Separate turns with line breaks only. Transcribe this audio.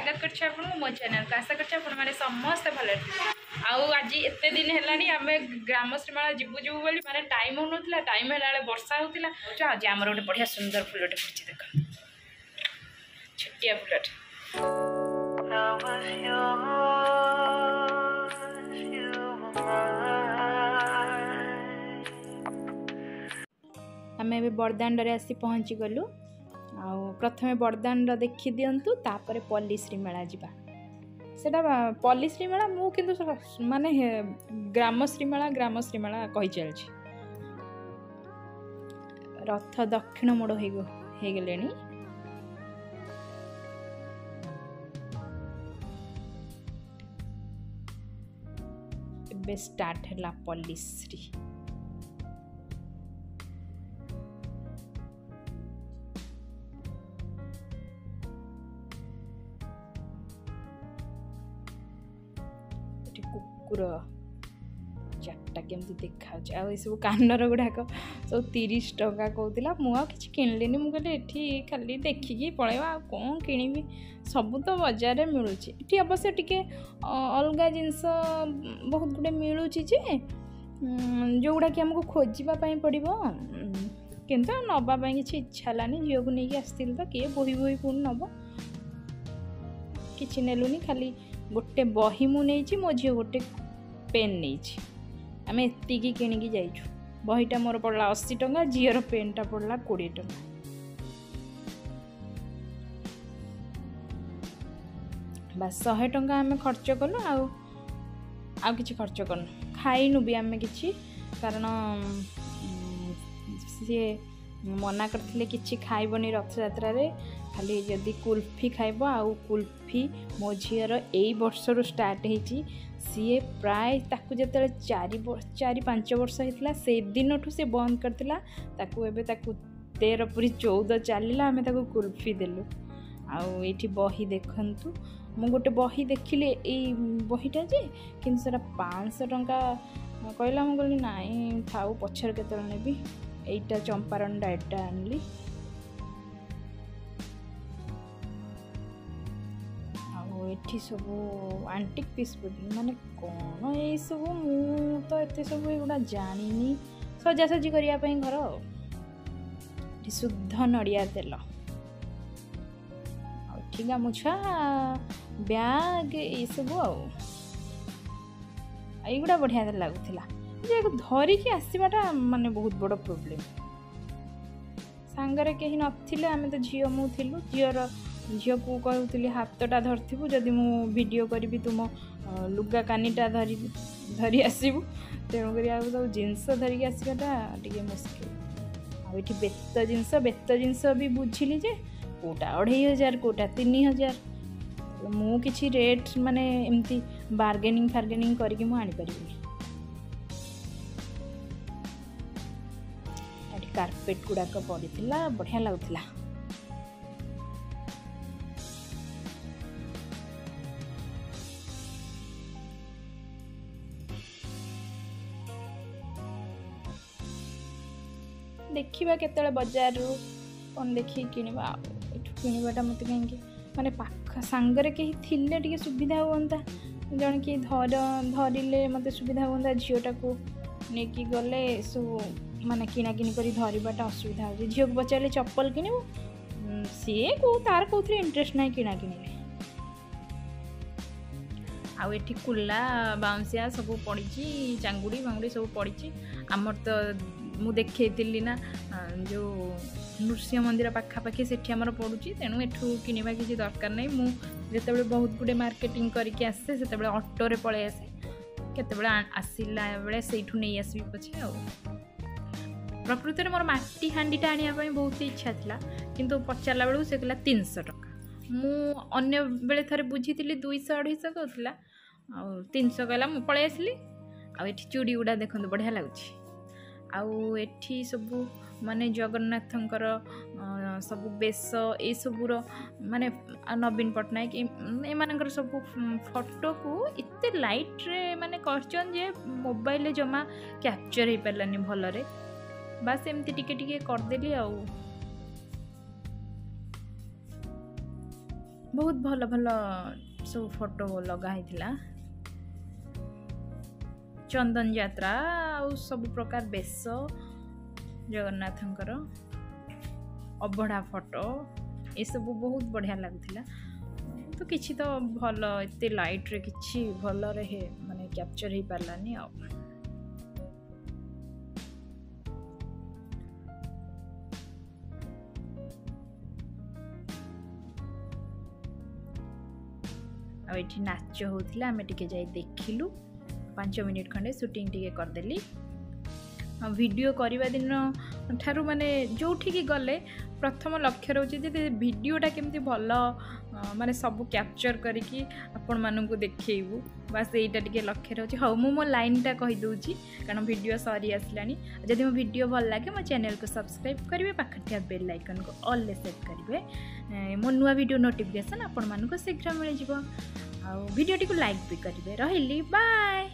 स्वागत करछि आपन मो चैनल को। आशा करछि आपन माने समस्त भले आउ आज एते दिन हेलानी आमे ग्राम श्रीमाला जिबु जिबु बोली माने टाइम होनथला टाइम हेला बेले वर्षा होतिला। आज हमर गोटे बढ़िया सुंदर फुलटे फुटछि देख छटिया फुलटे आमे एबे बरदांड रे आसी पहुंची गलु। प्रथमे बरदांड देखी दिंतु तापर पल्लीश्री मेला जीवा सेटा पल्लीश्री मेला मु किंतु माने ग्राम श्रीमेला कही चलछि। रथ दक्षिण मोड़ हो गले स्टार्ट है पल्लीश्री। कुकुर चार्टा केमती देखा सब कानर गुड़ाक सब 30 टका कहला। मुझे किणलिनी मुझे ये खाली देखिकी पलैया कौन किणी सब तो बजार में मिलूँ। ये अवश्य टी अलग जिनस बहुत गुड़े मिलूँ जो गुड़ा कि आमको खोजापी पड़ो किंतु नवापाई किसी इच्छा है झील को लेकिन आसती तो किए बोही बोही पुणी नब कि नेलुनी खाली गोटे बही मुझे मो झील गोटे पेन नहीं आम एति किणिकी जाइछु। बहीटा मोर पड़ला 80 टंका झीर पेनटा पड़ला 20 टंका। बस 100 टंका आम खर्च कलु आउ किछि खर्च करनु खाइनु भी आम किछि कारण सी मना करथिले किछि खाइबनी रथ यात्रा रे खाली जदि कुल्फी खाइब आउ कुल्फी मो झीर एई वर्षर स्टार्ट होती सी प्राय ताकू जते 4-5 वर्ष होता से दिन ठू सी बंद करथिला ताकू एबे ताकू 13 पूरी 14 चलला आमे ताकू कुल्फी देलु। आउ एठी बही देखंतु मु गोटे बही देखिले एई बहीटा जे किंतु सेटा 500 टंका कहला मु कहली नाई थाउ पछर केतल नेबी एटा चंपारण डाटा आनली। एठी सब आंटिक पीस माने कौन ये सब मु तो एते सब एगुड़ा जानी सजासजी करने घर शुद्ध नड़िया तेल गामुछा बैग ये सब आईगुड़ा बढ़िया लगुला धरिकी आसवाटा माने बहुत बड़ प्रोब्लेम। सांगरे कहीं नथिले आमे तो झील मु थिलु झील को कहूली हाथटा धरथिबु जदि मु वीडियो करी तुम लुगा कानीटा धरी आसबु तेणुक सब जिनस धरिकी आसवाटा टे मुस्किल। आठ बेत जिनस भी बुझिली जे कोटा 2500 कोटा 3000 मु किछि रेट माने एमती बार्गेनिंग करके मु आनी परिबी। कार्पेट गुड़ाक पड़ा बढ़िया लगुला। देखा केत बजार कौन देखिए किणवा किणवाटा मत कहीं माने पाख सांगरे कहीं थिले टिके सुविधा होता जन कि धरिले मत सुविधा होता झीटा को लेकिन गले सब माने किना किनी करी धरिबाटा असुविधा हो। झील को पचारे चप्पल किणव सी को तार कौन इंटरेस्ट ना किना किणी आउ एठी कुला बाउंसिया सब पड़ी चांगुड़ी बांगुड़ी सब पड़ी। आमर तो मु देखी ना जो नृसिंह मंदिर पाखापाखि से पड़ुची तेणु एठू किनिबा किसी दरकार नहीं। मुझे बहुत गुड़े मार्केटिंग करके आसे से ऑटो पलि आसे केतबेले आसिला बेले सेठू नहीं आसबी पछे। प्रकृत में मोर माटी हांडीटा आनिया बहुत इच्छा था किंतु पचारा बेलू से कहला 300 टका मु अन्य बेले थरे बुझी 200-250 कहला 300 कहला मु पलि आसली। आठी चूड़ी गुड़ा देखते बढ़िया लगुच। आउ एठी सबू माने जगन्नाथंकर सब बेश ये सबूर माने नवीन पट्टनायक एमानकर सब फोटो को इत्ते लाइट रे माने करचन जे मोबाइल रे जमा कैप्चर हो पारानी भलरे बस एमती टिके टिके करदेली। बहुत भल भल सब फोटो लगा होता चंदन यात्रा आउ सब प्रकार बेश जगन्नाथंकर अबढ़ा फोटो ये सब बहुत बढ़िया लगुला तो किसी तो भल एत लाइट रे किसी भल रे माने कैप्चर हो पारानी आठ नाच होता आम टे जाए देखिलु 5 मिनिट खंडे शूटिंग टे करदेली वीडियो करने दिन ठारू माने जो गले प्रथम लक्ष्य रोचे वीडियोटा केमती भल माने सब कैप्चर करके आपण मानू देखू बस यहीटा टे लक्ष्य रोचे हाँ मु मो लाइनटा कहीदे कारण वीडियो सरी आसला जदि मो वीडियो भल लगे मो चैनल को सब्सक्राइब करेंगे पाखे बेल आइकन को ऑल ले सेट करेंगे मो नुआ वीडियो नोटिफिकेशन आपण मानू शीघ्र मिल जाव वीडियो टी को लाइक भी करेंगे रही बाय।